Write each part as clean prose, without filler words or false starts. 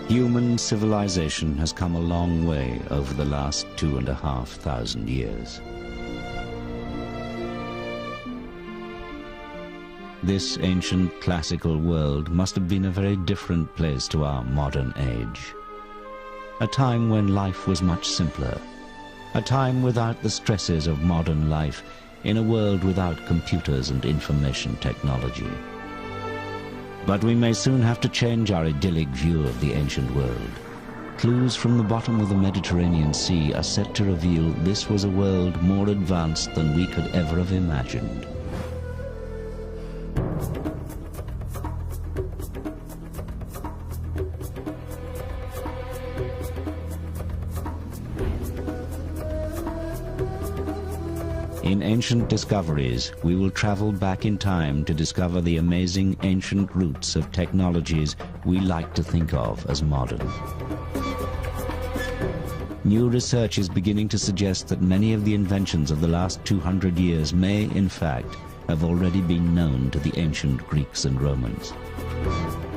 Human civilization has come a long way over the last 2,500 years. This ancient classical world must have been a very different place to our modern age. A time when life was much simpler. A time without the stresses of modern life, in a world without computers and information technology. But we may soon have to change our idyllic view of the ancient world. Clues from the bottom of the Mediterranean Sea are set to reveal this was a world more advanced than we could ever have imagined. In Ancient Discoveries, we will travel back in time to discover the amazing ancient roots of technologies we like to think of as modern. New research is beginning to suggest that many of the inventions of the last 200 years may, in fact, have already been known to the ancient Greeks and Romans.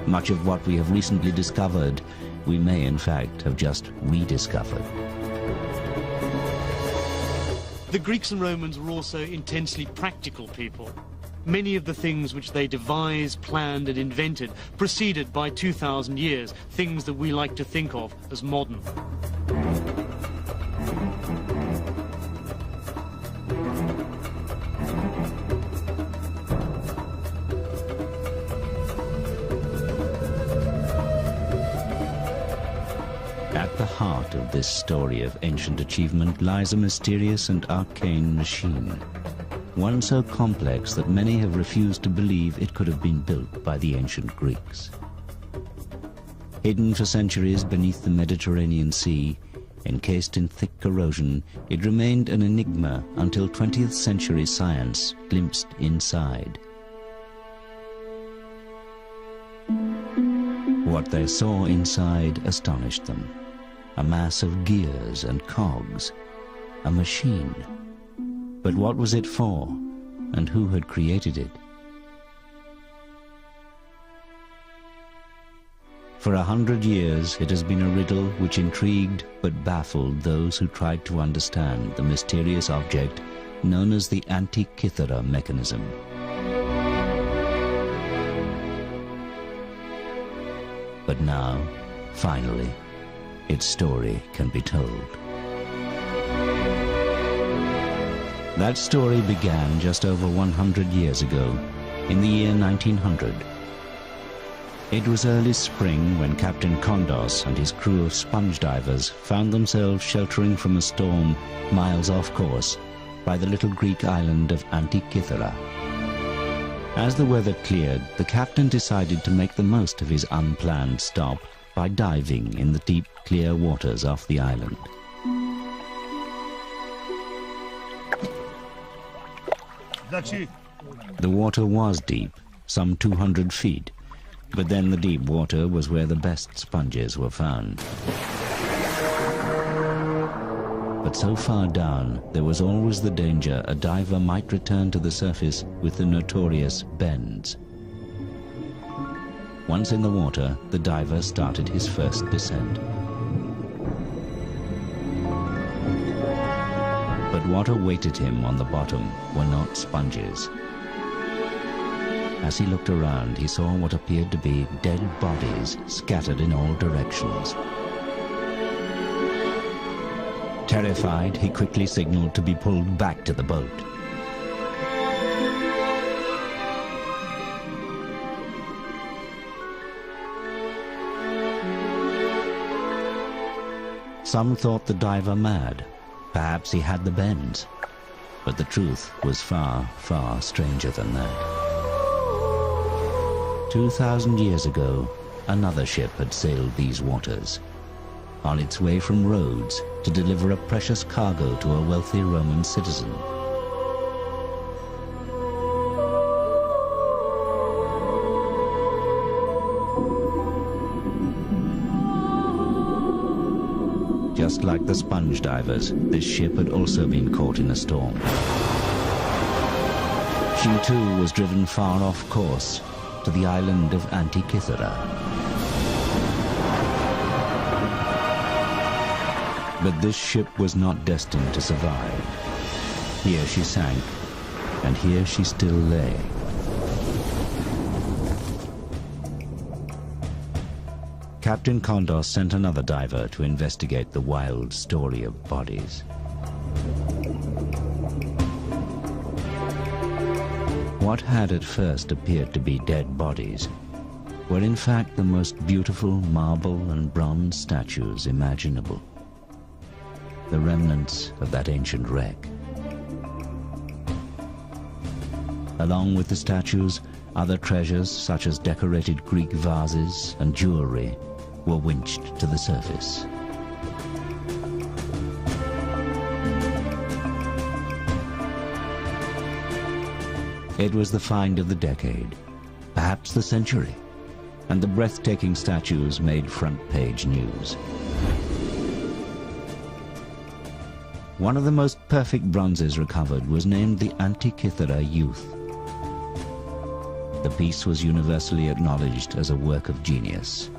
Much of what we have recently discovered, we may, in fact, have just rediscovered. The Greeks and Romans were also intensely practical people. Many of the things which they devised, planned and invented proceeded by 2,000 years, things that we like to think of as modern. At the heart of this story of ancient achievement lies a mysterious and arcane machine, one so complex that many have refused to believe it could have been built by the ancient Greeks. Hidden for centuries beneath the Mediterranean Sea, encased in thick corrosion, it remained an enigma until 20th century science glimpsed inside. What they saw inside astonished them. A mass of gears and cogs, a machine. But what was it for, and who had created it? For 100 years, it has been a riddle which intrigued but baffled those who tried to understand the mysterious object known as the Antikythera mechanism. But now, finally, its story can be told. That story began just over 100 years ago, in the year 1900. It was early spring when Captain Kondos and his crew of sponge divers found themselves sheltering from a storm miles off course by the little Greek island of Antikythera. As the weather cleared, the captain decided to make the most of his unplanned stop by diving in the deep, clear waters off the island. The water was deep, some 200 feet, but then the deep water was where the best sponges were found. But so far down, there was always the danger a diver might return to the surface with the notorious bends. Once in the water, the diver started his first descent. But what awaited him on the bottom were not sponges. As he looked around, he saw what appeared to be dead bodies scattered in all directions. Terrified, he quickly signaled to be pulled back to the boat. Some thought the diver mad. Perhaps he had the bends. But the truth was far, far stranger than that. 2,000 years ago, another ship had sailed these waters, on its way from Rhodes to deliver a precious cargo to a wealthy Roman citizen. Just like the sponge divers, this ship had also been caught in a storm. She too was driven far off course to the island of Antikythera. But this ship was not destined to survive. Here she sank, and here she still lay. Captain Kondos sent another diver to investigate the wild story of bodies. What had at first appeared to be dead bodies were in fact the most beautiful marble and bronze statues imaginable. The remnants of that ancient wreck. Along with the statues, other treasures such as decorated Greek vases and jewelry were winched to the surface. It was the find of the decade, perhaps the century, and the breathtaking statues made front-page news. One of the most perfect bronzes recovered was named the Antikythera Youth. The piece was universally acknowledged as a work of genius.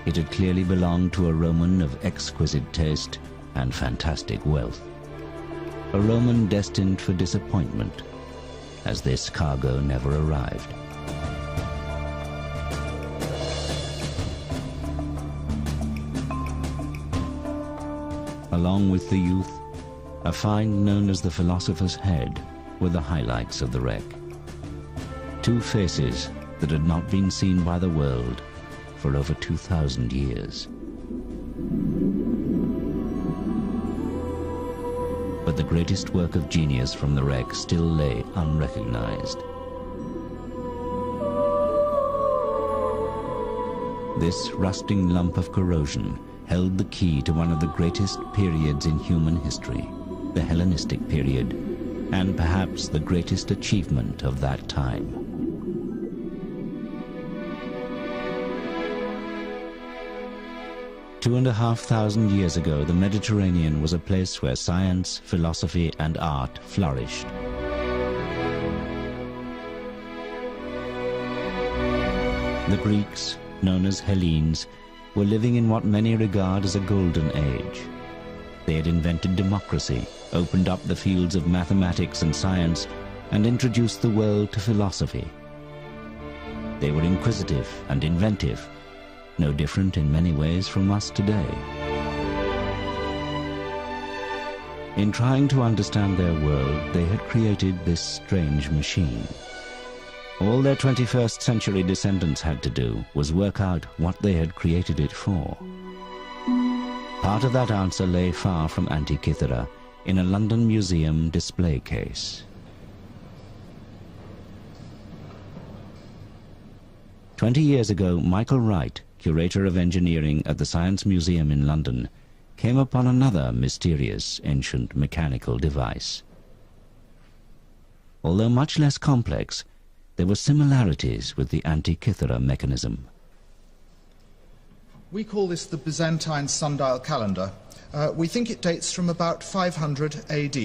It had clearly belonged to a Roman of exquisite taste and fantastic wealth. A Roman destined for disappointment, as this cargo never arrived. Along with the youth, a find known as the Philosopher's Head were the highlights of the wreck. Two faces that had not been seen by the world for over 2,000 years. But the greatest work of genius from the wreck still lay unrecognized. This rusting lump of corrosion held the key to one of the greatest periods in human history, the Hellenistic period, and perhaps the greatest achievement of that time. Two and a half thousand years ago, the Mediterranean was a place where science, philosophy, and art flourished. The Greeks, known as Hellenes, were living in what many regard as a golden age. They had invented democracy, opened up the fields of mathematics and science, and introduced the world to philosophy. They were inquisitive and inventive, no different in many ways from us today. In trying to understand their world, they had created this strange machine. All their 21st century descendants had to do was work out what they had created it for. Part of that answer lay far from Antikythera, in a London museum display case. 20 years ago, Michael Wright, curator of engineering at the Science Museum in London, came upon another mysterious ancient mechanical device. Although much less complex, there were similarities with the Antikythera mechanism. We call this the Byzantine sundial calendar. We think it dates from about 500 AD.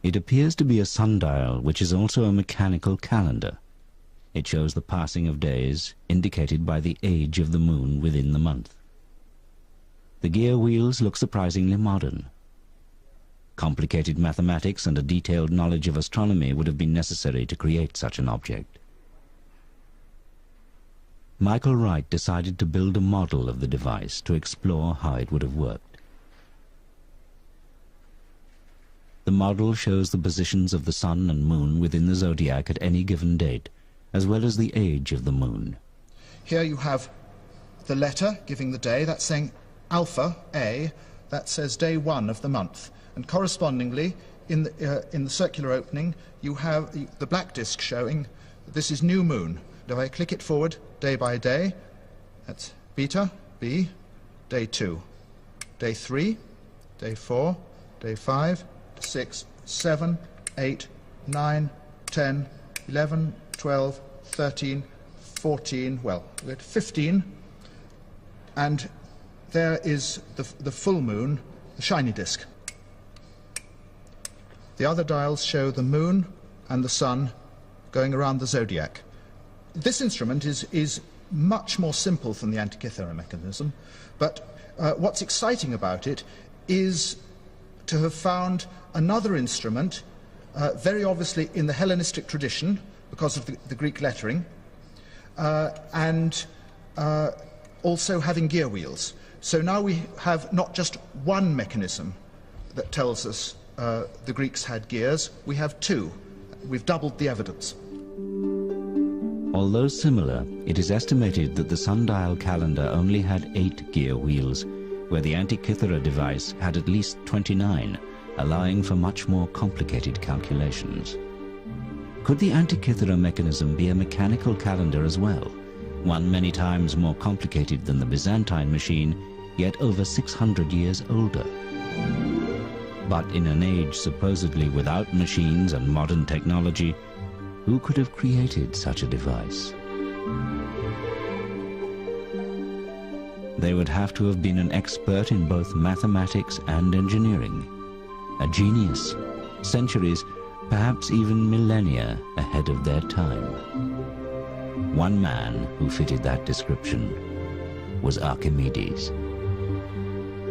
It appears to be a sundial which is also a mechanical calendar. It shows the passing of days, indicated by the age of the moon within the month. The gear wheels look surprisingly modern. Complicated mathematics and a detailed knowledge of astronomy would have been necessary to create such an object. Michael Wright decided to build a model of the device to explore how it would have worked. The model shows the positions of the sun and moon within the zodiac at any given date, as well as the age of the moon. Here you have the letter giving the day, that's saying Alpha, A, that says day 1 of the month. And correspondingly, in the circular opening, you have the black disk showing that this is new moon. And if I click it forward day by day, that's beta, B, day 2, day 3, day 4, day 5, 6, 7, 8, 9, 10, 11, 12, 13, 14, well, we're at 15, and there is the full moon, the shiny disk. The other dials show the moon and the sun going around the zodiac. This instrument is much more simple than the Antikythera mechanism, but what's exciting about it is to have found another instrument, very obviously in the Hellenistic tradition, because of the Greek lettering, and also having gear wheels. So now we have not just one mechanism that tells us the Greeks had gears, we have two. We've doubled the evidence. Although similar, it is estimated that the sundial calendar only had 8 gear wheels, where the Antikythera device had at least 29, allowing for much more complicated calculations. Could the Antikythera mechanism be a mechanical calendar as well, one many times more complicated than the Byzantine machine, yet over 600 years older? But in an age supposedly without machines and modern technology, who could have created such a device? They would have to have been an expert in both mathematics and engineering, a genius, centuries, perhaps even millennia ahead of their time. One man who fitted that description was Archimedes,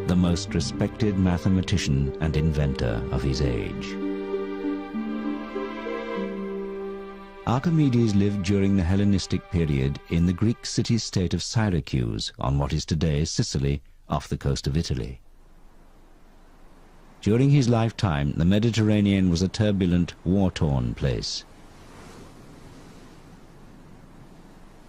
the most respected mathematician and inventor of his age. Archimedes lived during the Hellenistic period in the Greek city-state of Syracuse on what is today Sicily, off the coast of Italy. During his lifetime, the Mediterranean was a turbulent, war-torn place.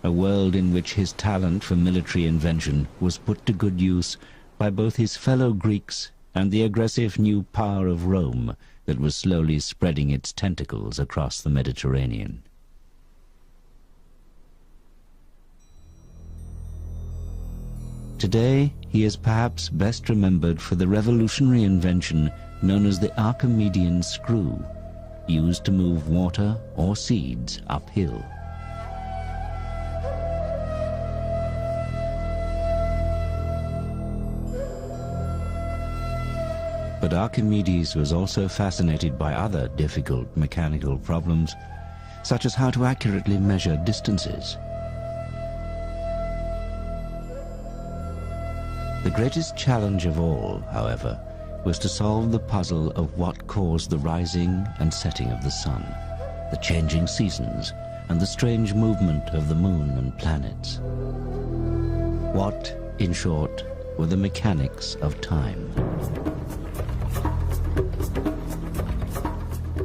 A world in which his talent for military invention was put to good use by both his fellow Greeks and the aggressive new power of Rome that was slowly spreading its tentacles across the Mediterranean. Today, he is perhaps best remembered for the revolutionary invention known as the Archimedean screw, used to move water or seeds uphill. But Archimedes was also fascinated by other difficult mechanical problems, such as how to accurately measure distances. The greatest challenge of all, however, was to solve the puzzle of what caused the rising and setting of the sun, the changing seasons, and the strange movement of the moon and planets. What, in short, were the mechanics of time?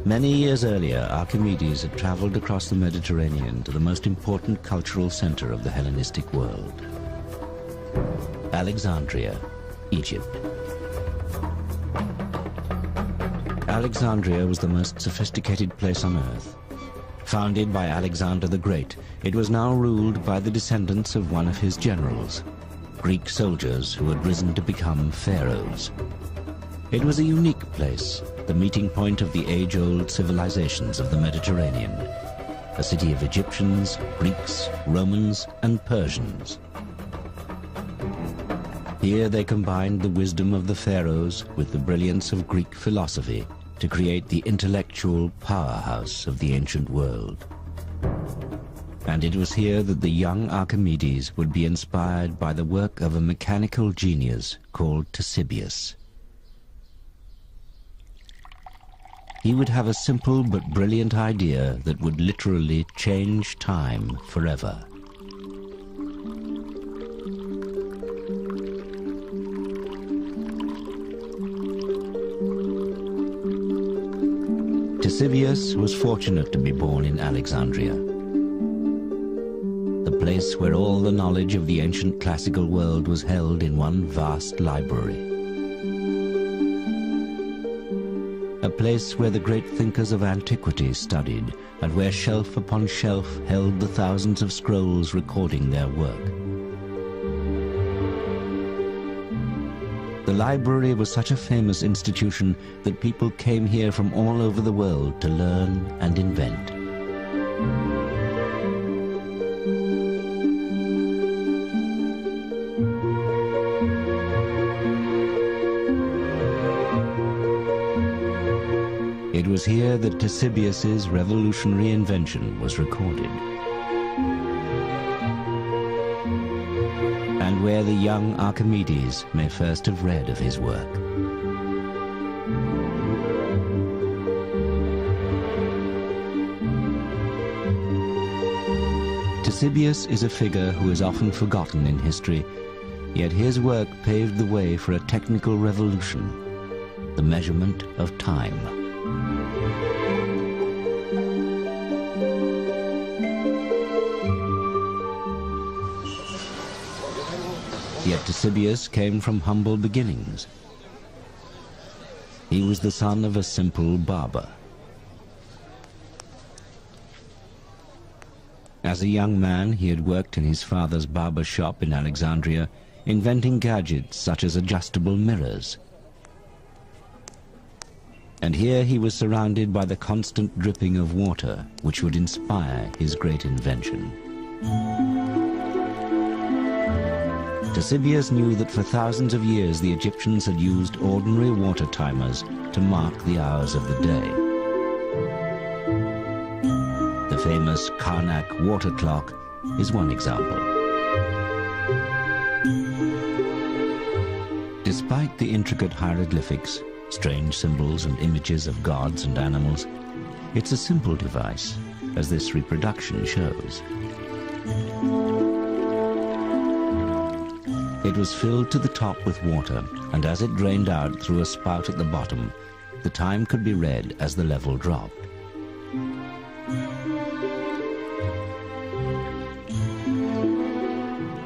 Many years earlier, Archimedes had traveled across the Mediterranean to the most important cultural center of the Hellenistic world, Alexandria, Egypt. Alexandria was the most sophisticated place on earth. Founded by Alexander the Great, it was now ruled by the descendants of one of his generals, Greek soldiers who had risen to become pharaohs. It was a unique place, the meeting point of the age-old civilizations of the Mediterranean, a city of Egyptians, Greeks, Romans, and Persians. Here they combined the wisdom of the pharaohs with the brilliance of Greek philosophy to create the intellectual powerhouse of the ancient world. And it was here that the young Archimedes would be inspired by the work of a mechanical genius called Ctesibius. He would have a simple but brilliant idea that would literally change time forever. Ctesibius was fortunate to be born in Alexandria, the place where all the knowledge of the ancient classical world was held in one vast library. A place where the great thinkers of antiquity studied, and where shelf upon shelf held the thousands of scrolls recording their work. The library was such a famous institution that people came here from all over the world to learn and invent. It was here that Ctesibius's revolutionary invention was recorded. where the young Archimedes may first have read of his work. Ctesibius is a figure who is often forgotten in history, yet his work paved the way for a technical revolution, the measurement of time. Yet Ctesibius came from humble beginnings. He was the son of a simple barber. As a young man, he had worked in his father's barber shop in Alexandria, inventing gadgets such as adjustable mirrors. And here he was surrounded by the constant dripping of water, which would inspire his great invention. Ctesibius knew that for thousands of years the Egyptians had used ordinary water timers to mark the hours of the day. The famous Karnak water clock is one example. Despite the intricate hieroglyphics, strange symbols and images of gods and animals, it's a simple device, as this reproduction shows. It was filled to the top with water, and as it drained out through a spout at the bottom, the time could be read as the level dropped.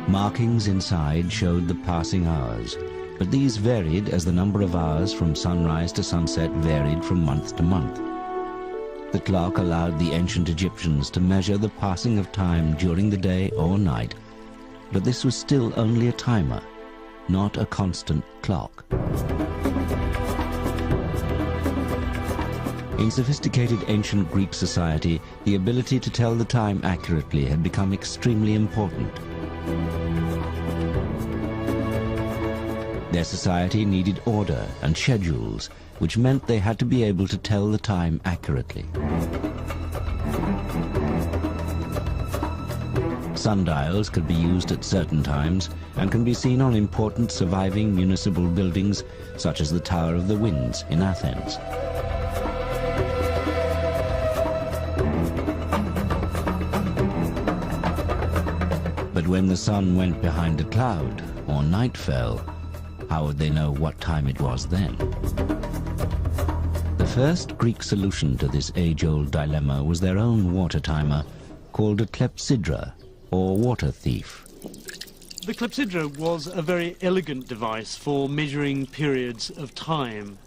Markings inside showed the passing hours, but these varied as the number of hours from sunrise to sunset varied from month to month. The clock allowed the ancient Egyptians to measure the passing of time during the day or night, but this was still only a timer, not a constant clock. In sophisticated ancient Greek society, the ability to tell the time accurately had become extremely important. Their society needed order and schedules, which meant they had to be able to tell the time accurately. Sundials could be used at certain times and can be seen on important surviving municipal buildings, such as the Tower of the Winds in Athens. But when the sun went behind a cloud or night fell, how would they know what time it was then? The first Greek solution to this age-old dilemma was their own water timer, called a clepsydra, or water thief. The clepsydra was a very elegant device for measuring periods of time.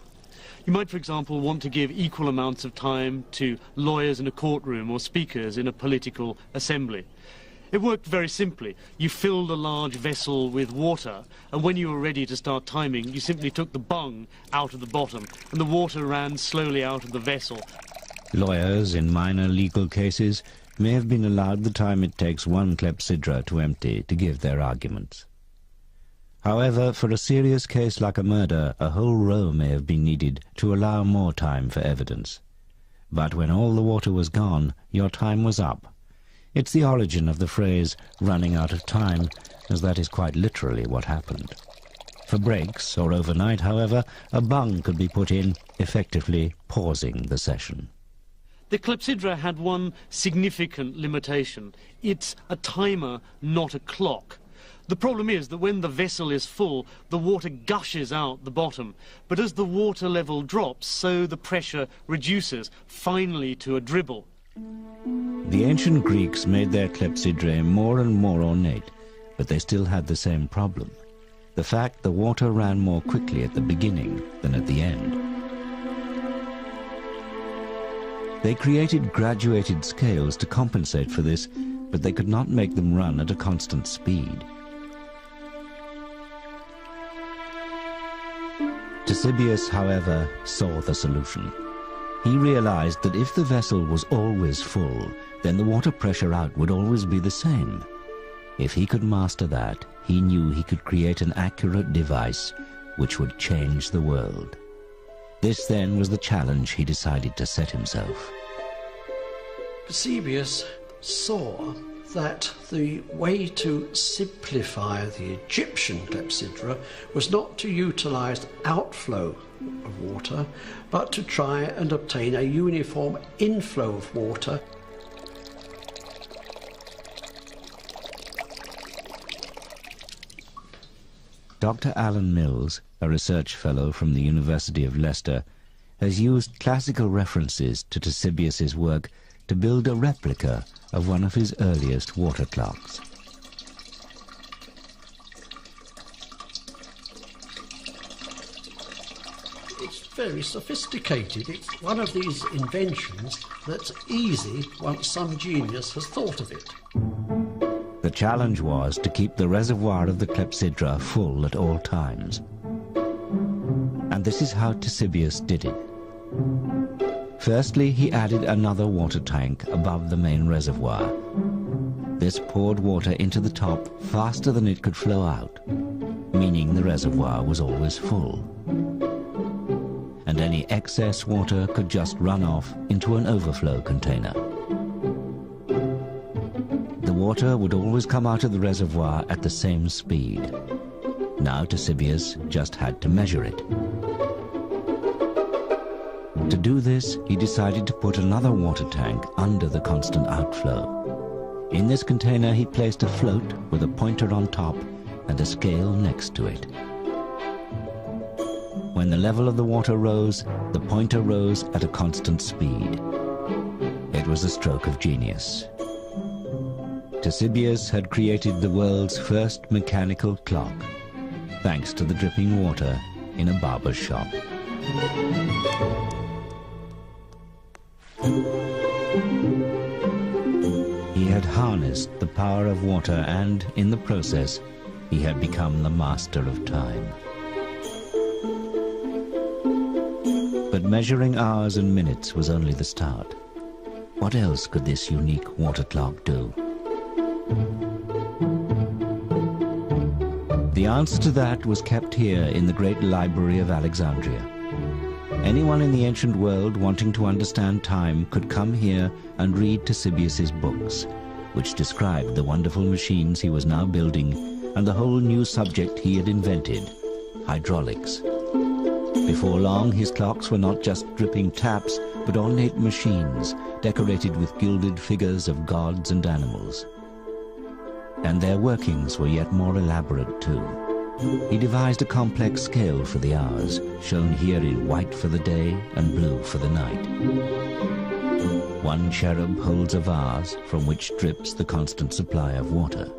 You might, for example, want to give equal amounts of time to lawyers in a courtroom or speakers in a political assembly. It worked very simply. You filled a large vessel with water, and when you were ready to start timing, you simply took the bung out of the bottom, and the water ran slowly out of the vessel. Lawyers in minor legal cases may have been allowed the time it takes one clepsydra to empty to give their arguments. However, for a serious case like a murder, a whole row may have been needed to allow more time for evidence. But when all the water was gone, your time was up. It's the origin of the phrase, running out of time, as that is quite literally what happened. For breaks or overnight, however, a bung could be put in, effectively pausing the session. The clepsydra had one significant limitation. It's a timer, not a clock. The problem is that when the vessel is full, the water gushes out the bottom. But as the water level drops, so the pressure reduces, finally to a dribble. The ancient Greeks made their clepsydrae more and more ornate, but they still had the same problem. The fact the water ran more quickly at the beginning than at the end. They created graduated scales to compensate for this, but they could not make them run at a constant speed. Ctesibius, however, saw the solution. He realized that if the vessel was always full, then the water pressure out would always be the same. If he could master that, he knew he could create an accurate device which would change the world. This then was the challenge he decided to set himself. Ctesibius saw that the way to simplify the Egyptian clepsydra was not to utilise outflow of water, but to try and obtain a uniform inflow of water. Dr. Alan Mills, a research fellow from the University of Leicester, has used classical references to Ctesibius's work to build a replica of one of his earliest water clocks. It's very sophisticated. It's one of these inventions that's easy once some genius has thought of it. The challenge was to keep the reservoir of the clepsydra full at all times. And this is how Ctesibius did it. Firstly, he added another water tank above the main reservoir. This poured water into the top faster than it could flow out, meaning the reservoir was always full. And any excess water could just run off into an overflow container. The water would always come out of the reservoir at the same speed. Now Ctesibius just had to measure it. To do this, he decided to put another water tank under the constant outflow. In this container, he placed a float with a pointer on top and a scale next to it. When the level of the water rose, the pointer rose at a constant speed. It was a stroke of genius. Ctesibius had created the world's first mechanical clock, thanks to the dripping water in a barber's shop. He had harnessed the power of water and, in the process, he had become the master of time. But measuring hours and minutes was only the start. What else could this unique water clock do? The answer to that was kept here in the great library of Alexandria. Anyone in the ancient world wanting to understand time could come here and read Ctesibius's books, which described the wonderful machines he was now building and the whole new subject he had invented, hydraulics. Before long, his clocks were not just dripping taps, but ornate machines decorated with gilded figures of gods and animals. And their workings were yet more elaborate too. He devised a complex scale for the hours, shown here in white for the day and blue for the night. One cherub holds a vase from which drips the constant supply of water,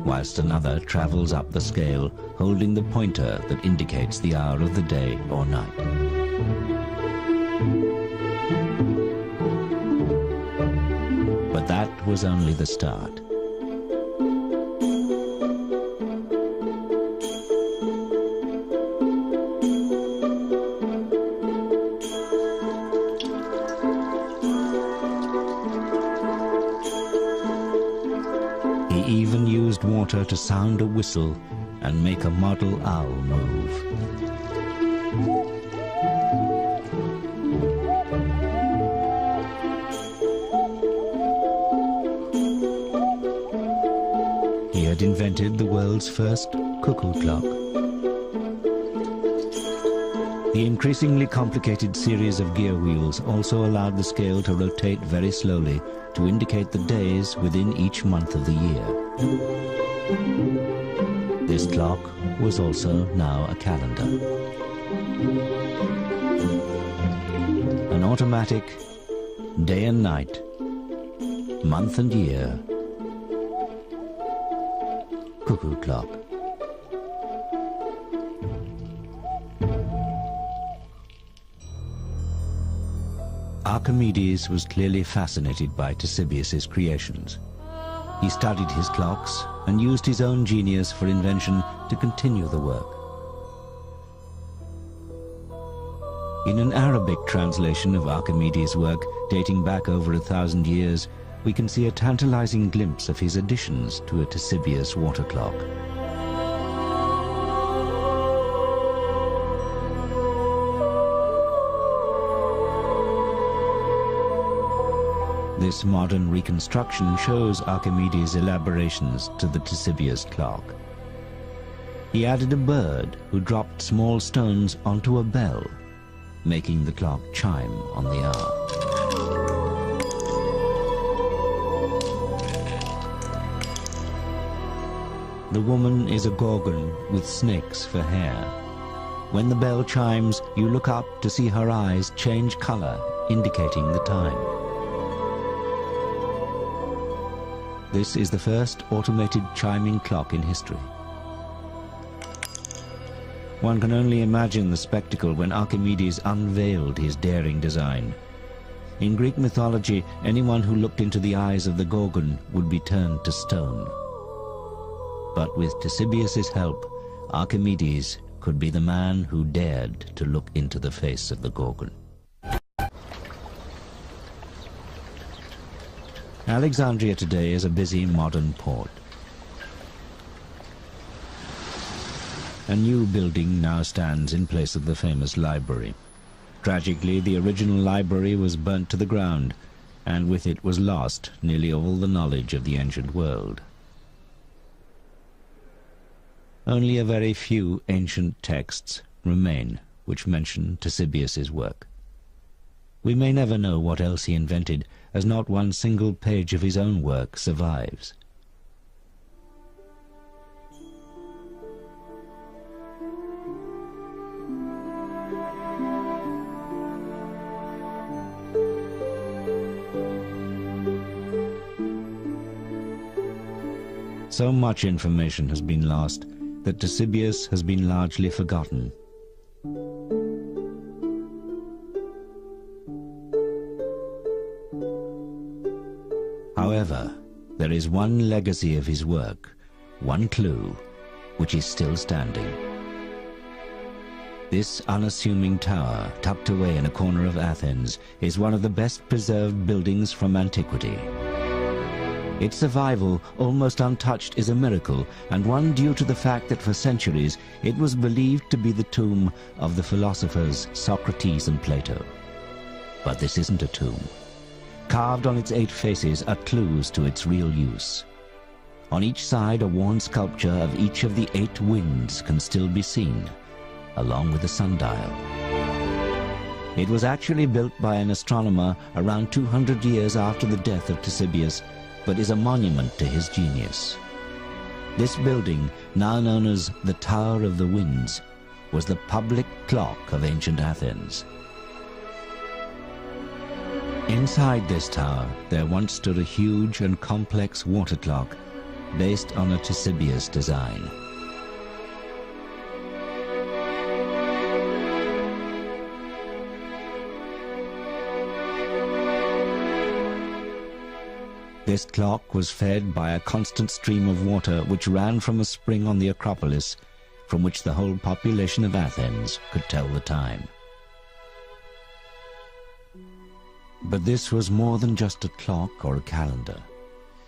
whilst another travels up the scale holding the pointer that indicates the hour of the day or night. But that was only the start. Water to sound a whistle and make a model owl move. He had invented the world's first cuckoo clock. The increasingly complicated series of gear wheels also allowed the scale to rotate very slowly to indicate the days within each month of the year. This clock was also now a calendar. An automatic day and night, month and year, cuckoo clock. Archimedes was clearly fascinated by Ctesibius's creations. He studied his clocks and used his own genius for invention to continue the work. In an Arabic translation of Archimedes' work, dating back over 1,000 years, we can see a tantalizing glimpse of his additions to a Ctesibius water clock. This modern reconstruction shows Archimedes' elaborations to the Ctesibius clock. He added a bird who dropped small stones onto a bell, making the clock chime on the hour. The woman is a gorgon with snakes for hair. When the bell chimes, you look up to see her eyes change color, indicating the time. This is the first automated chiming clock in history. One can only imagine the spectacle when Archimedes unveiled his daring design. In Greek mythology, anyone who looked into the eyes of the Gorgon would be turned to stone. But with Ctesibius' help, Archimedes could be the man who dared to look into the face of the Gorgon. Alexandria today is a busy modern port. A new building now stands in place of the famous library. Tragically, the original library was burnt to the ground, and with it was lost nearly all the knowledge of the ancient world. Only a very few ancient texts remain which mention Ctesibius' work. We may never know what else he invented, as not one single page of his own work survives. So much information has been lost that Ctesibius has been largely forgotten. However, there is one legacy of his work, one clue, which is still standing. This unassuming tower, tucked away in a corner of Athens, is one of the best preserved buildings from antiquity. Its survival, almost untouched, is a miracle, and one due to the fact that for centuries it was believed to be the tomb of the philosophers Socrates and Plato. But this isn't a tomb. Carved on its 8 faces are clues to its real use. On each side, a worn sculpture of each of the 8 winds can still be seen, along with the sundial. It was actually built by an astronomer around 200 years after the death of Ctesibius, but is a monument to his genius. This building, now known as the Tower of the Winds, was the public clock of ancient Athens. Inside this tower, there once stood a huge and complex water clock based on a Ctesibius design. This clock was fed by a constant stream of water which ran from a spring on the Acropolis, from which the whole population of Athens could tell the time. But this was more than just a clock or a calendar.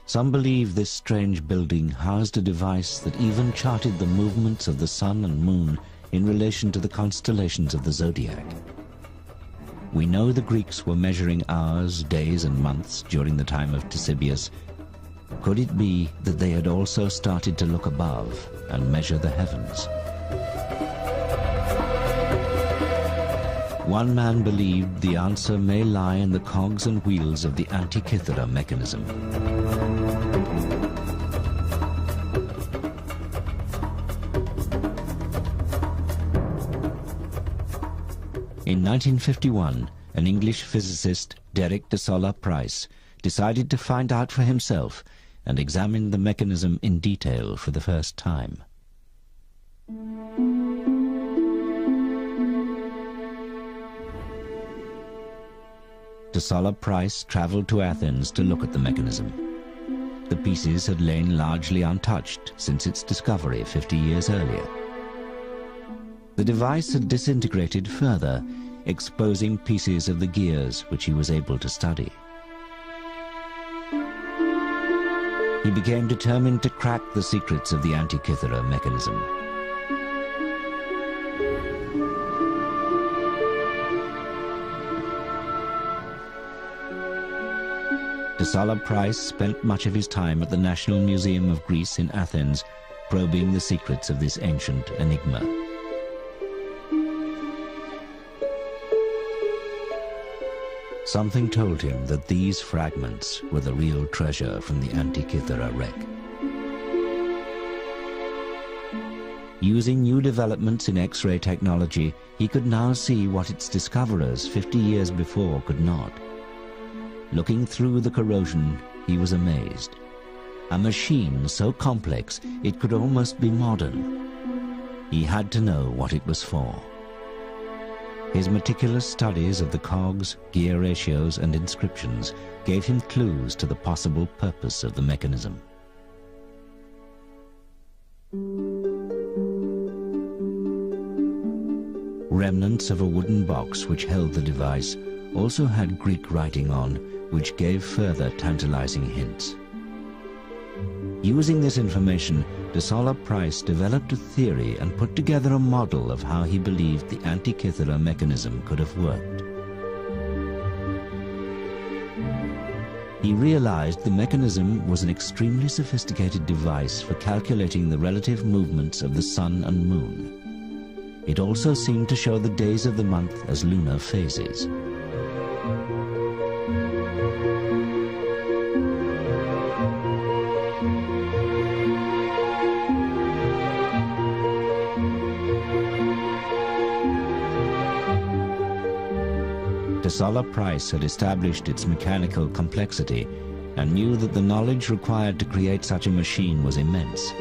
Some believe this strange building housed a device that even charted the movements of the sun and moon in relation to the constellations of the zodiac. We know the Greeks were measuring hours, days, and months during the time of Ctesibius. Could it be that they had also started to look above and measure the heavens? One man believed the answer may lie in the cogs and wheels of the Antikythera mechanism. In 1951, an English physicist, Derek de Solla Price, decided to find out for himself and examined the mechanism in detail for the first time. De Solla Price traveled to Athens to look at the mechanism. The pieces had lain largely untouched since its discovery 50 years earlier. The device had disintegrated further, exposing pieces of the gears which he was able to study. He became determined to crack the secrets of the Antikythera mechanism. De Solla Price spent much of his time at the National Museum of Greece in Athens, probing the secrets of this ancient enigma. Something told him that these fragments were the real treasure from the Antikythera wreck. Using new developments in X-ray technology, he could now see what its discoverers 50 years before could not. Looking through the corrosion, he was amazed. A machine so complex it could almost be modern. He had to know what it was for. His meticulous studies of the cogs, gear ratios and inscriptions gave him clues to the possible purpose of the mechanism. Remnants of a wooden box which held the device also had Greek writing on, which gave further tantalizing hints. Using this information, De Solla Price developed a theory and put together a model of how he believed the Antikythera mechanism could have worked. He realized the mechanism was an extremely sophisticated device for calculating the relative movements of the sun and moon. It also seemed to show the days of the month as lunar phases. De Solla Price had established its mechanical complexity and knew that the knowledge required to create such a machine was immense.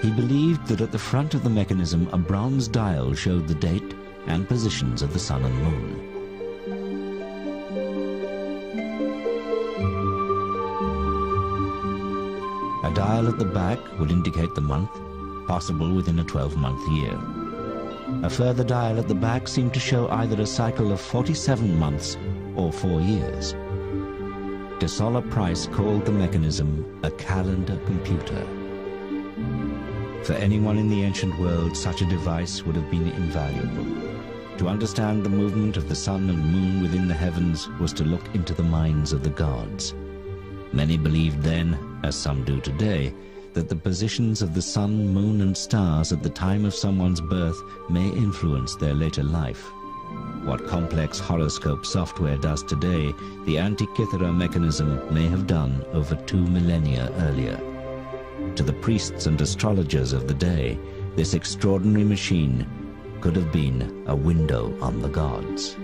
He believed that at the front of the mechanism a bronze dial showed the date and positions of the sun and moon. A dial at the back would indicate the month, possible within a 12-month year. A further dial at the back seemed to show either a cycle of 47 months or 4 years. De Solla Price called the mechanism a calendar computer. For anyone in the ancient world, such a device would have been invaluable. To understand the movement of the sun and moon within the heavens was to look into the minds of the gods. Many believed then, as some do today, that the positions of the sun, moon and stars at the time of someone's birth may influence their later life. What complex horoscope software does today, the Antikythera mechanism may have done over 2 millennia earlier. To the priests and astrologers of the day, this extraordinary machine could have been a window on the gods.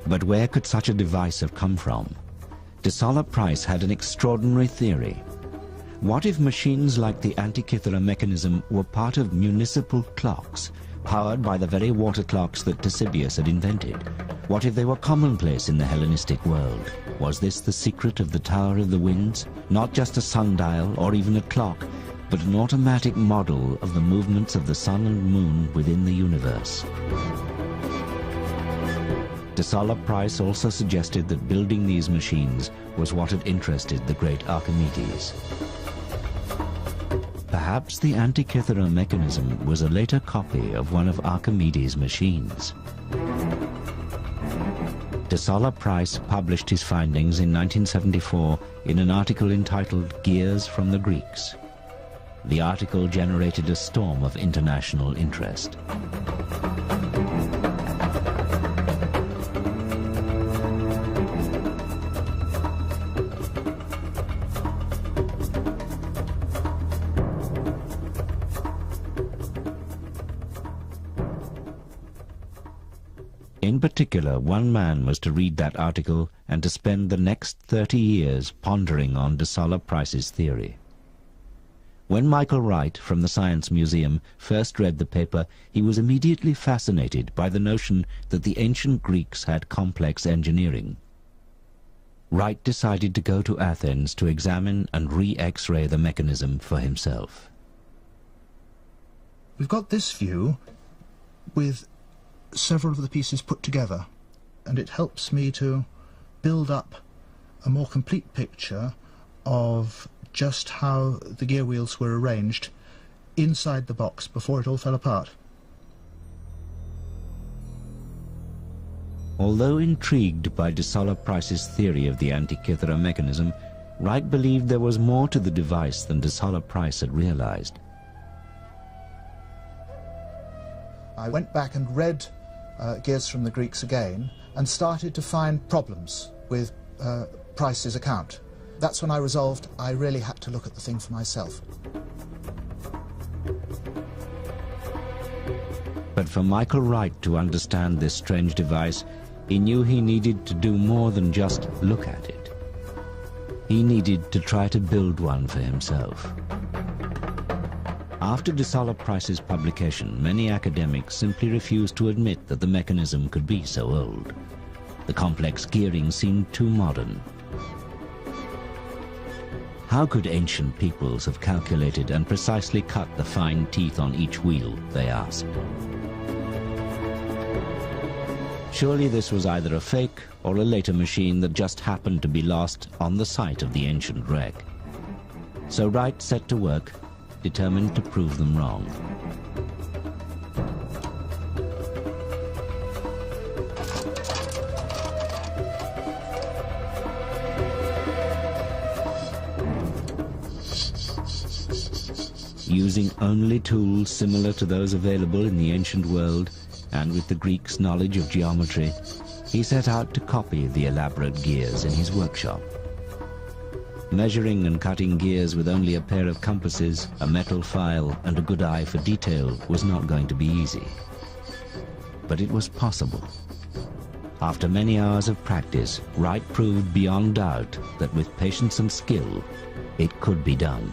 But where could such a device have come from? De Solla Price had an extraordinary theory. What if machines like the Antikythera mechanism were part of municipal clocks, powered by the very water clocks that Ctesibius had invented? What if they were commonplace in the Hellenistic world? Was this the secret of the Tower of the Winds? Not just a sundial or even a clock, but an automatic model of the movements of the sun and moon within the universe. De Solla Price also suggested that building these machines was what had interested the great Archimedes. Perhaps the Antikythera mechanism was a later copy of one of Archimedes' machines. De Solla Price published his findings in 1974 in an article entitled Gears from the Greeks. The article generated a storm of international interest. In particular, one man was to read that article and to spend the next 30 years pondering on De Solla Price's theory. When Michael Wright from the Science Museum first read the paper, he was immediately fascinated by the notion that the ancient Greeks had complex engineering. Wright decided to go to Athens to examine and re-X-ray the mechanism for himself. We've got this view with several of the pieces put together, and it helps me to build up a more complete picture of just how the gear wheels were arranged inside the box before it all fell apart. Although intrigued by de Solla Price's theory of the Antikythera mechanism, Wright believed there was more to the device than de Solla Price had realized. I went back and read Gears from the Greeks again and started to find problems with Price's account. That's when I resolved I really had to look at the thing for myself. But for Michael Wright to understand this strange device, he knew he needed to do more than just look at it. He needed to try to build one for himself. After de Solla Price's publication, many academics simply refused to admit that the mechanism could be so old. The complex gearing seemed too modern. How could ancient peoples have calculated and precisely cut the fine teeth on each wheel, they asked. Surely this was either a fake or a later machine that just happened to be lost on the site of the ancient wreck. So Wright set to work, determined to prove them wrong. Using only tools similar to those available in the ancient world, and with the Greeks' knowledge of geometry, he set out to copy the elaborate gears in his workshop. Measuring and cutting gears with only a pair of compasses, a metal file, and a good eye for detail was not going to be easy. But it was possible. After many hours of practice, Wright proved beyond doubt that with patience and skill, it could be done.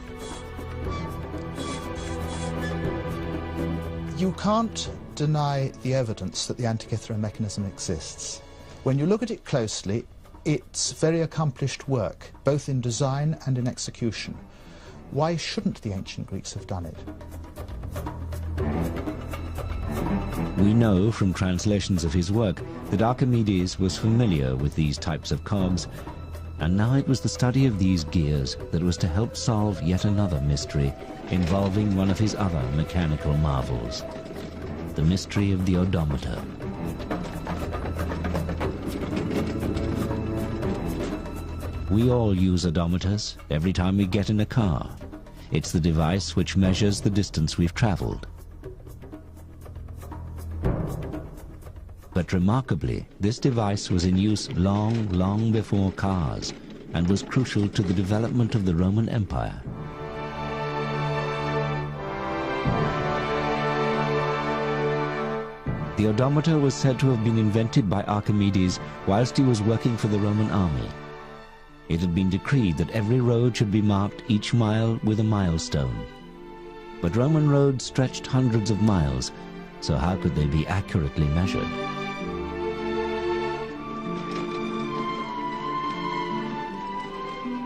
You can't deny the evidence that the Antikythera mechanism exists. When you look at it closely, it's very accomplished work, both in design and in execution. Why shouldn't the ancient Greeks have done it? We know from translations of his work that Archimedes was familiar with these types of cogs, and now it was the study of these gears that was to help solve yet another mystery involving one of his other mechanical marvels, the mystery of the odometer. We all use odometers every time we get in a car. It's the device which measures the distance we've traveled. But remarkably, this device was in use long before cars and was crucial to the development of the Roman Empire. The odometer was said to have been invented by Archimedes whilst he was working for the Roman army. It had been decreed that every road should be marked each mile with a milestone. But Roman roads stretched hundreds of miles, so how could they be accurately measured?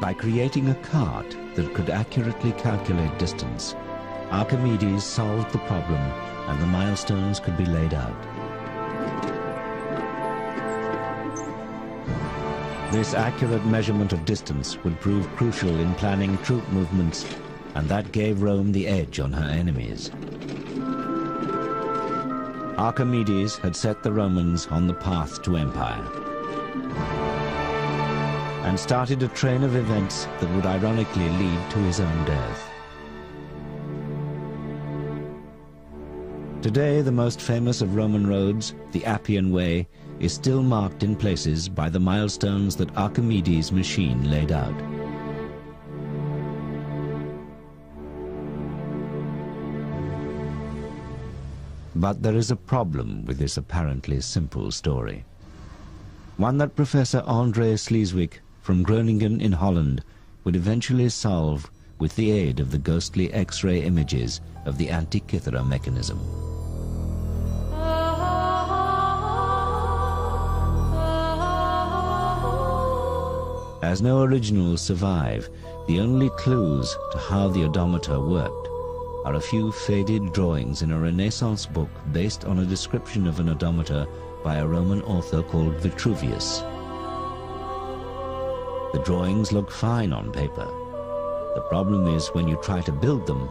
By creating a cart that could accurately calculate distance, Archimedes solved the problem and the milestones could be laid out. This accurate measurement of distance would prove crucial in planning troop movements, and that gave Rome the edge on her enemies. Archimedes had set the Romans on the path to empire and started a train of events that would ironically lead to his own death. Today, the most famous of Roman roads, the Appian Way, is still marked in places by the milestones that Archimedes' machine laid out. But there is a problem with this apparently simple story. One that Professor André Sleeswyck from Groningen in Holland would eventually solve with the aid of the ghostly X-ray images of the Antikythera mechanism. As no originals survive, the only clues to how the odometer worked are a few faded drawings in a Renaissance book based on a description of an odometer by a Roman author called Vitruvius. The drawings look fine on paper. The problem is when you try to build them,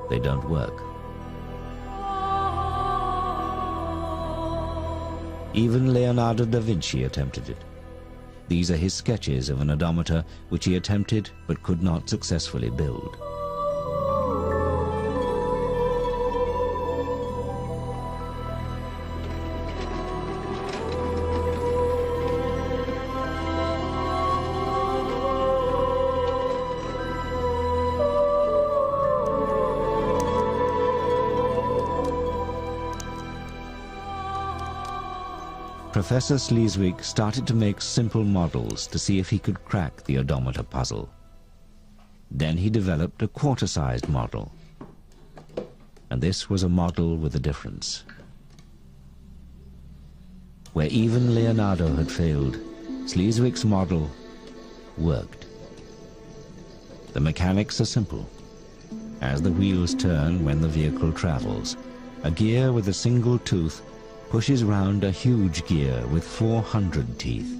they don't work. Even Leonardo da Vinci attempted it. These are his sketches of an odometer which he attempted but could not successfully build. Professor Sleeswig started to make simple models to see if he could crack the odometer puzzle. Then he developed a quarter-sized model. And this was a model with a difference. Where even Leonardo had failed, Sleeswig's model worked. The mechanics are simple. As the wheels turn when the vehicle travels, a gear with a single tooth pushes round a huge gear with 400 teeth.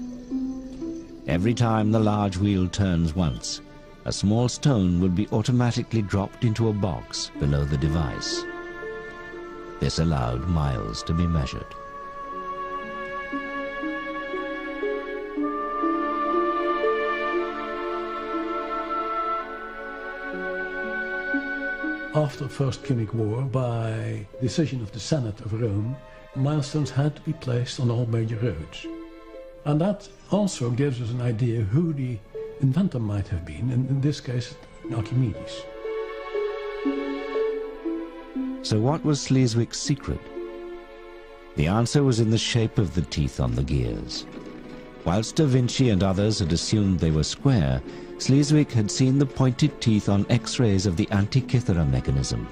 Every time the large wheel turns once, a small stone would be automatically dropped into a box below the device. This allowed miles to be measured. After the First Punic War, by decision of the Senate of Rome, milestones had to be placed on all major roads. And that also gives us an idea who the inventor might have been, and in this case, Archimedes. So what was Sleeswig's secret? The answer was in the shape of the teeth on the gears. Whilst Da Vinci and others had assumed they were square, Sleeswig had seen the pointed teeth on X-rays of the Antikythera mechanism.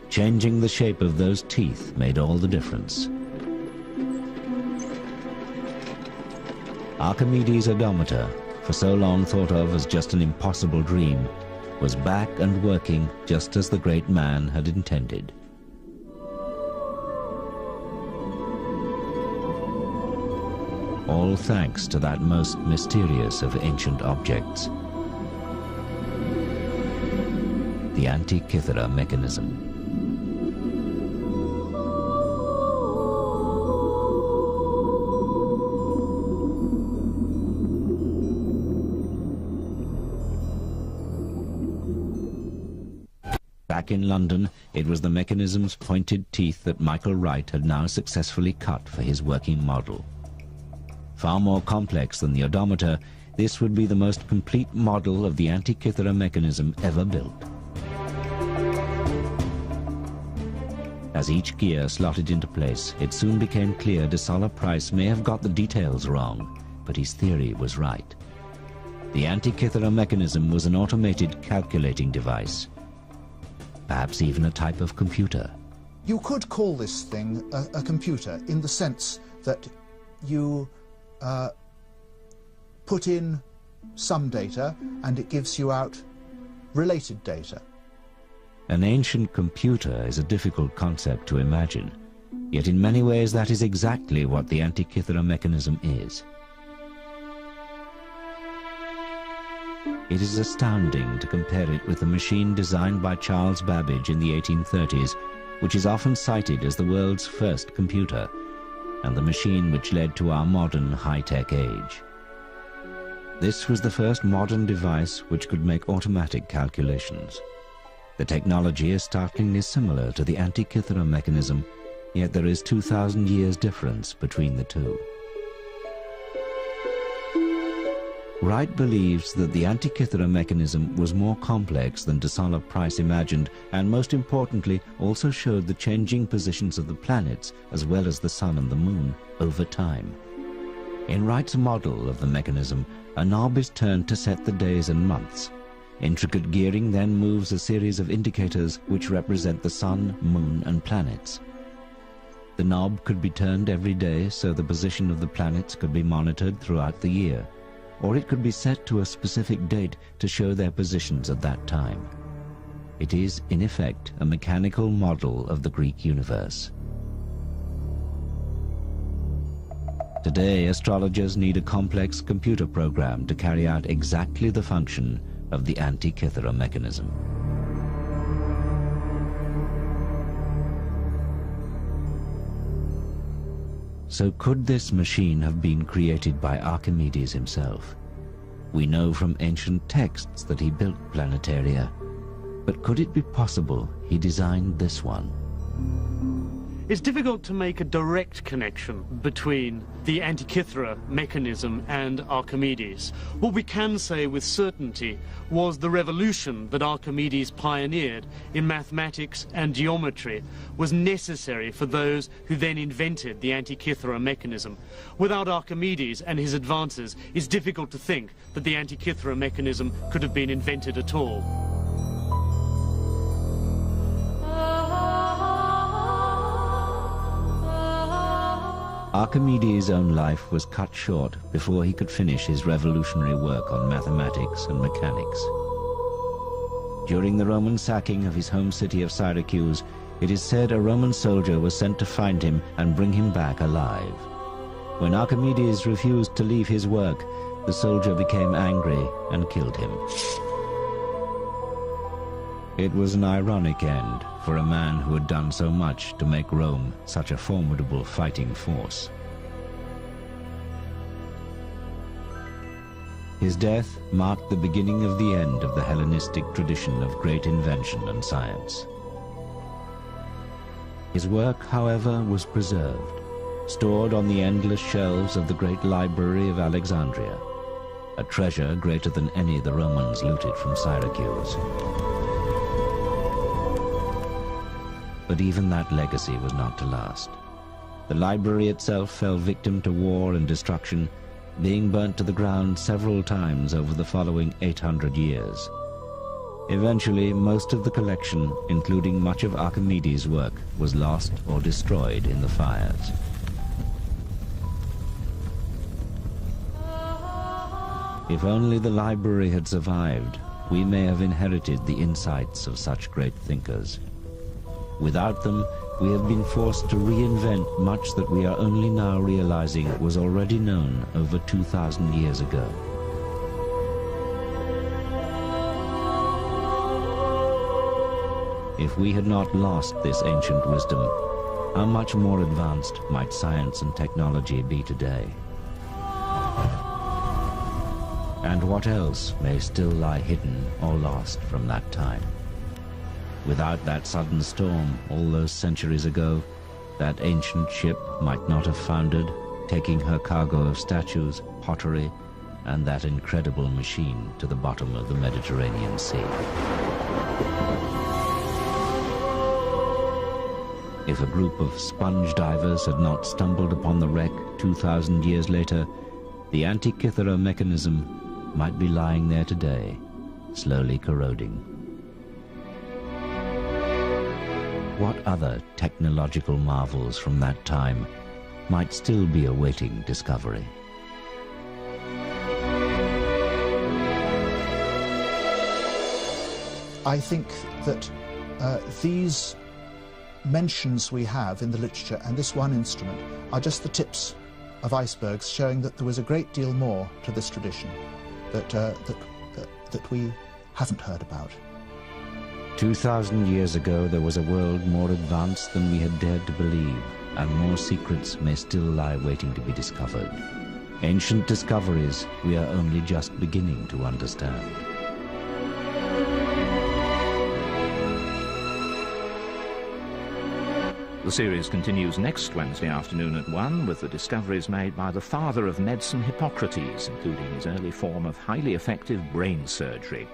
Changing the shape of those teeth made all the difference. Archimedes' odometer, for so long thought of as just an impossible dream, was back and working just as the great man had intended. All thanks to that most mysterious of ancient objects, the Antikythera mechanism. Back in London, it was the mechanism's pointed teeth that Michael Wright had now successfully cut for his working model. Far more complex than the odometer, this would be the most complete model of the Antikythera mechanism ever built. As each gear slotted into place, it soon became clear de Solla Price may have got the details wrong, but his theory was right. The Antikythera mechanism was an automated calculating device, perhaps even a type of computer. You could call this thing a computer in the sense that you put in some data and it gives you out related data. An ancient computer is a difficult concept to imagine, yet in many ways that is exactly what the Antikythera mechanism is. It is astounding to compare it with the machine designed by Charles Babbage in the 1830s, which is often cited as the world's first computer, and the machine which led to our modern high-tech age. This was the first modern device which could make automatic calculations. The technology is startlingly similar to the Antikythera mechanism, yet there is 2,000 years difference between the two. Wright believes that the Antikythera mechanism was more complex than de Solla Price imagined, and most importantly also showed the changing positions of the planets as well as the sun and the moon over time. In Wright's model of the mechanism, a knob is turned to set the days and months. Intricate gearing then moves a series of indicators which represent the sun, moon and planets. The knob could be turned every day so the position of the planets could be monitored throughout the year, or it could be set to a specific date to show their positions at that time. It is, in effect, a mechanical model of the Greek universe. Today, astrologers need a complex computer program to carry out exactly the function of the Antikythera mechanism. So could this machine have been created by Archimedes himself? We know from ancient texts that he built planetaria, but could it be possible he designed this one? It's difficult to make a direct connection between the Antikythera mechanism and Archimedes. What we can say with certainty was the revolution that Archimedes pioneered in mathematics and geometry was necessary for those who then invented the Antikythera mechanism. Without Archimedes and his advances, it's difficult to think that the Antikythera mechanism could have been invented at all. Archimedes' own life was cut short before he could finish his revolutionary work on mathematics and mechanics. During the Roman sacking of his home city of Syracuse, it is said a Roman soldier was sent to find him and bring him back alive. When Archimedes refused to leave his work, the soldier became angry and killed him. It was an ironic end for a man who had done so much to make Rome such a formidable fighting force. His death marked the beginning of the end of the Hellenistic tradition of great invention and science. His work, however, was preserved, stored on the endless shelves of the great library of Alexandria, a treasure greater than any the Romans looted from Syracuse. But even that legacy was not to last. The library itself fell victim to war and destruction, being burnt to the ground several times over the following 800 years. Eventually, most of the collection, including much of Archimedes' work, was lost or destroyed in the fires. If only the library had survived, we may have inherited the insights of such great thinkers. Without them, we have been forced to reinvent much that we are only now realizing was already known over 2,000 years ago. If we had not lost this ancient wisdom, how much more advanced might science and technology be today? And what else may still lie hidden or lost from that time? Without that sudden storm all those centuries ago, that ancient ship might not have foundered, taking her cargo of statues, pottery, and that incredible machine to the bottom of the Mediterranean Sea. If a group of sponge divers had not stumbled upon the wreck 2,000 years later, the Antikythera mechanism might be lying there today, slowly corroding. What other technological marvels from that time might still be awaiting discovery? I think that these mentions we have in the literature and this one instrument are just the tips of icebergs showing that there was a great deal more to this tradition that we haven't heard about. 2,000 years ago, there was a world more advanced than we had dared to believe, and more secrets may still lie waiting to be discovered. Ancient discoveries we are only just beginning to understand. The series continues next Wednesday afternoon at 1 with the discoveries made by the father of medicine, Hippocrates, including his early form of highly effective brain surgery.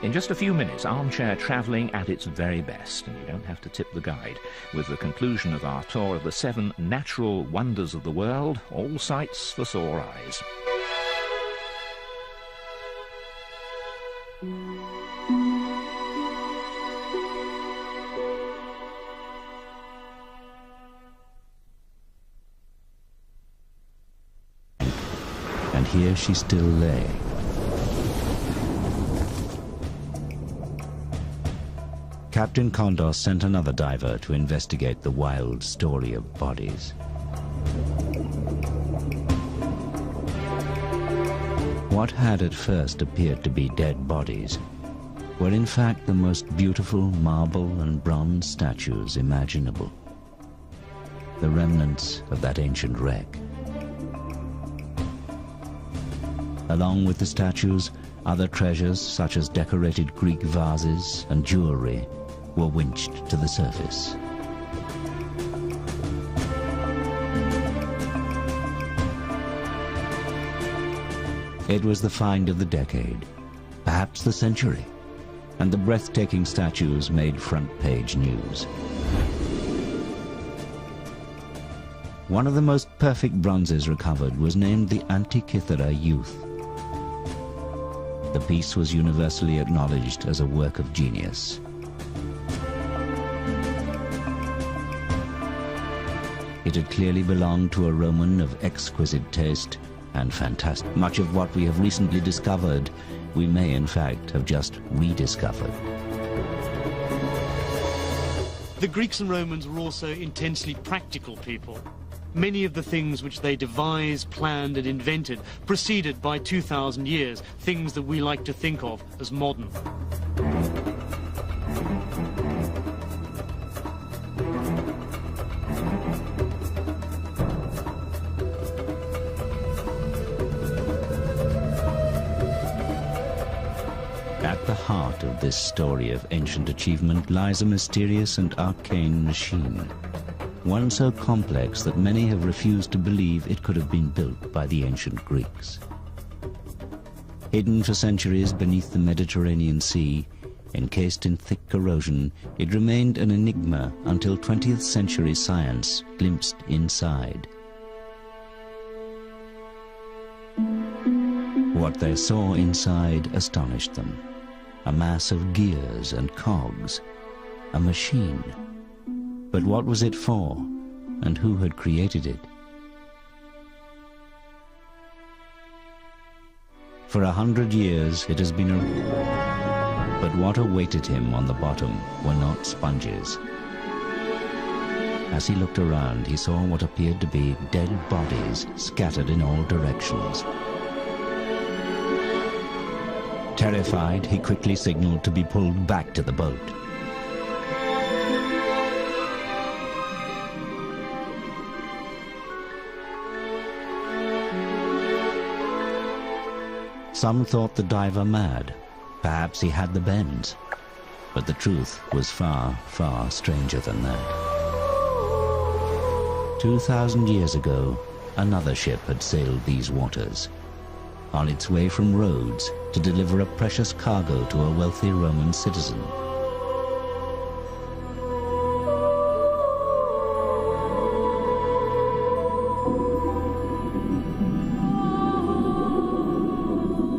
In just a few minutes, armchair travelling at its very best, and you don't have to tip the guide, with the conclusion of our tour of the 7 natural wonders of the world, all sights for sore eyes. And here she still lay. Captain Condos sent another diver to investigate the wild story of bodies. What had at first appeared to be dead bodies were in fact the most beautiful marble and bronze statues imaginable. the remnants of that ancient wreck. Along with the statues, other treasures such as decorated Greek vases and jewelry were winched to the surface. It was the find of the decade, perhaps the century, and the breathtaking statues made front-page news. One of the most perfect bronzes recovered was named the Antikythera Youth. The piece was universally acknowledged as a work of genius. It had clearly belonged to a Roman of exquisite taste and fantastic. Much of what we have recently discovered, we may in fact have just rediscovered. The Greeks and Romans were also intensely practical people. Many of the things which they devised, planned and invented proceeded by 2,000 years, things that we like to think of as modern. At the heart of this story of ancient achievement lies a mysterious and arcane machine, one so complex that many have refused to believe it could have been built by the ancient Greeks. Hidden for centuries beneath the Mediterranean Sea, encased in thick corrosion, it remained an enigma until 20th century science glimpsed inside. What they saw inside astonished them. A mass of gears and cogs, a machine. But what was it for, and who had created it? For 100 years it has been but what awaited him on the bottom were not sponges. As he looked around, he saw what appeared to be dead bodies scattered in all directions. Terrified, he quickly signaled to be pulled back to the boat. Some thought the diver mad. Perhaps he had the bends. But the truth was far, far stranger than that. 2,000 years ago, another ship had sailed these waters, on its way from Rhodes to deliver a precious cargo to a wealthy Roman citizen.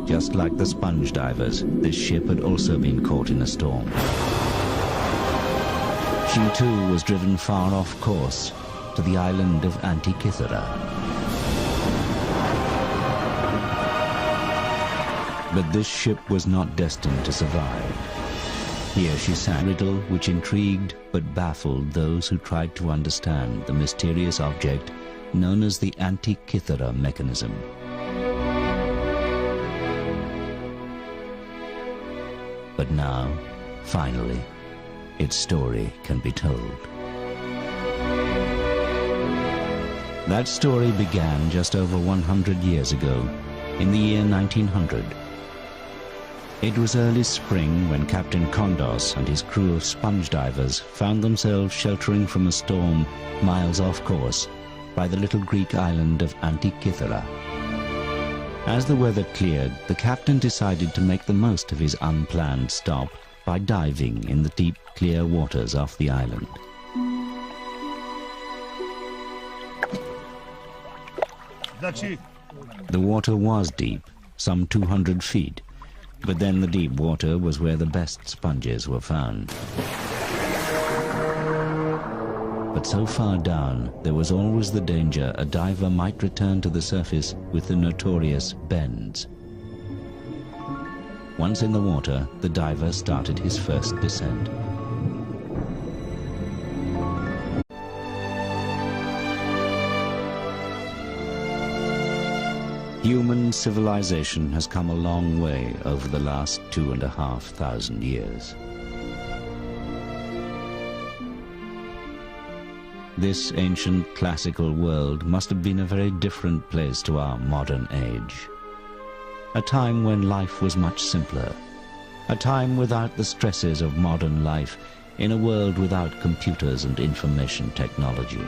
Just like the sponge divers, this ship had also been caught in a storm. She too was driven far off course to the island of Antikythera. But this ship was not destined to survive. Here she sat, a riddle which intrigued but baffled those who tried to understand the mysterious object known as the Antikythera mechanism. But now, finally, its story can be told. That story began just over 100 years ago, in the year 1900. It was early spring when Captain Kondos and his crew of sponge divers found themselves sheltering from a storm miles off course by the little Greek island of Antikythera. As the weather cleared, the captain decided to make the most of his unplanned stop by diving in the deep, clear waters off the island. The water was deep, some 200 feet, but then the deep water was where the best sponges were found. But so far down, there was always the danger a diver might return to the surface with the notorious bends. Once in the water, the diver started his first descent. Human civilization has come a long way over the last 2,500 years. This ancient classical world must have been a very different place to our modern age. A time when life was much simpler. A time without the stresses of modern life, in a world without computers and information technology.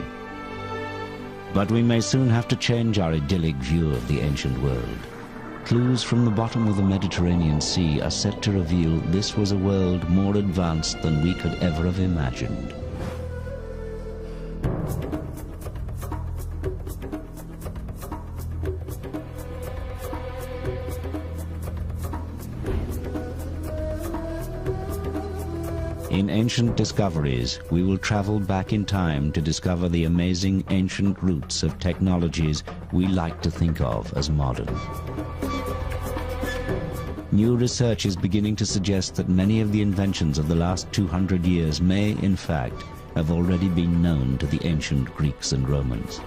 But we may soon have to change our idyllic view of the ancient world. Clues from the bottom of the Mediterranean Sea are set to reveal this was a world more advanced than we could ever have imagined. In Ancient Discoveries, we will travel back in time to discover the amazing ancient roots of technologies we like to think of as modern. New research is beginning to suggest that many of the inventions of the last 200 years may, in fact, have already been known to the ancient Greeks and Romans.